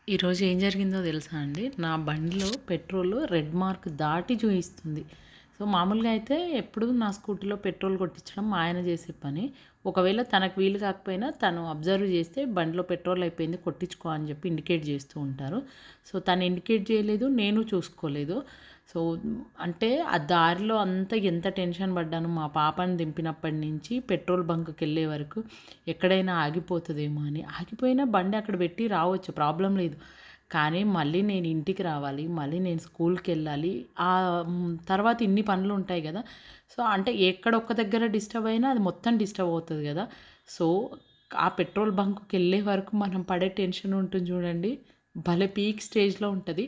ఈరోజు ఏం జరిగిందో తెలుసా అండి? నా బండిలో పెట్రోల్ రెడ్ మార్క్ దాటి చూయిస్తుంది. సో, మామూలుగా అయితే ఎప్పుడు నా స్కూటీలో పెట్రోల్ కొట్టించడం మా ఆయన చేసే పని. ఒకవేళ తనకు వీలు కాకపోయినా తను అబ్జర్వ్ చేస్తే బండిలో పెట్రోల్ అయిపోయింది కొట్టించుకో అని చెప్పి ఇండికేట్ చేస్తూ ఉంటారు. సో, తను ఇండికేట్ చేయలేదు, నేను చూసుకోలేదు. సో, అంటే ఆ దారిలో అంతా ఎంత టెన్షన్ పడ్డాను. మా పాపని దింపినప్పటి నుంచి పెట్రోల్ బంక్‌కెళ్ళే వరకు ఎక్కడైనా ఆగిపోతదేమో అని. ఆగిపోయినా బండి అక్కడ పెట్టి రావచ్చు, ప్రాబ్లమ్ లేదు. కానీ మళ్ళీ నేను ఇంటికి రావాలి, మళ్ళీ నేను స్కూల్‌కెళ్ళాలి. తర్వాత ఇన్ని పనులుంటాయి గదా! సో, అంటే ఎక్కడ ఒక్క దగ్గర డిస్టర్బ్ అయినా అది మొత్తం డిస్టర్బ్ అవుతది గదా! సో, ఆ పెట్రోల్ బంక్‌కెళ్ళే వరకు మనం పడే టెన్షన్ ఉంటుంది చూడండి. భలే పీక్ స్టేజ్‌లో ఉంటది.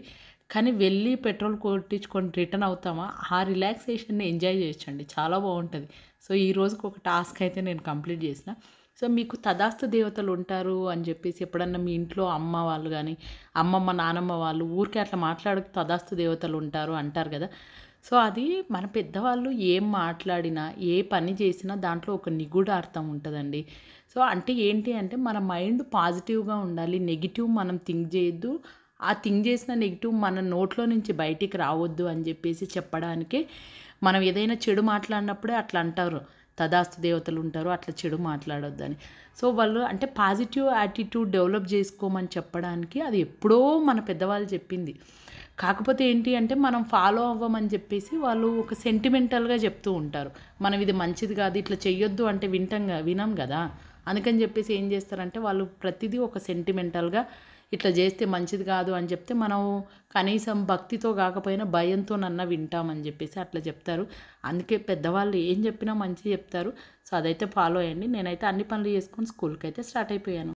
కానీ వెళ్ళి పెట్రోల్ కొట్టించుకొని రిటర్న్ అవుతామా, ఆ రిలాక్సేషన్‌ని ఎంజాయ్ చేయొచ్చండి. చాలా బావుంటది. సో, ఈ రోజుకి ఒక టాస్క్ అయితే నేను కంప్లీట్ చేసిన. సో, మీకు తదాస్తు దేవతలు ఉంటారు అని చెప్పేసి ఎప్పుడన్నా మీ ఇంట్లో అమ్మ వాళ్ళు గానీ, అమ్మమ్మ, నానమ్మ వాళ్ళు ఊరికే అట్లా మాట్లాడుతూ తదాస్తు దేవతలు ఉంటారు అంటారు గదా! సో, అది మన పెద్దవాళ్ళు ఏం మాట్లాడినా, ఏ పని చేసినా దాంట్లో ఒక నిగూఢ అర్థం ఉంటదండి. సో, అంటే ఏంటి అంటే మన మైండ్ పాజిటివ్‌గా ఉండాలి. నెగెటివ్ మనం థింక్ చేయొద్దు. ఆ థింక్ చేసిన నెగెటివ్ మన నోట్లో నుంచి బయటికి రావద్దు అని చెప్పేసి చెప్పడానికే మనం ఏదైనా చెడు మాట్లాడినప్పుడే అట్లా అంటారు. తదాస్తు దేవతలు ఉంటారు, అట్లా చెడు మాట్లాడొద్దని. సో, వాళ్ళు అంటే పాజిటివ్ యాటిట్యూడ్ డెవలప్ చేసుకోమని చెప్పడానికి అది ఎప్పుడో మన పెద్దవాళ్ళు చెప్పింది. కాకపోతే ఏంటి అంటే మనం ఫాలో అవ్వమని చెప్పేసి వాళ్ళు ఒక సెంటిమెంటల్‌గా చెప్తూ ఉంటారు. మనం ఇది మంచిది కాదు, ఇట్లా చెయ్యొద్దు అంటే వినం గదా! అందుకని చెప్పేసి ఏం చేస్తారంటే వాళ్ళు ప్రతిదీ ఒక సెంటిమెంటల్‌గా ఇట్లా చేస్తే మంచిది కాదు అని చెప్తే మనం కనీసం భక్తితో కాకపోయినా భయంతోనన్నా వింటామని చెప్పేసి అట్లా చెప్తారు. అందుకే పెద్దవాళ్ళు ఏం చెప్పినా మంచిగా చెప్తారు. సో, అదైతే ఫాలో అయ్యండి. నేనైతే అన్ని పనులు చేసుకొని స్కూల్‌కైతే స్టార్ట్ అయిపోయాను.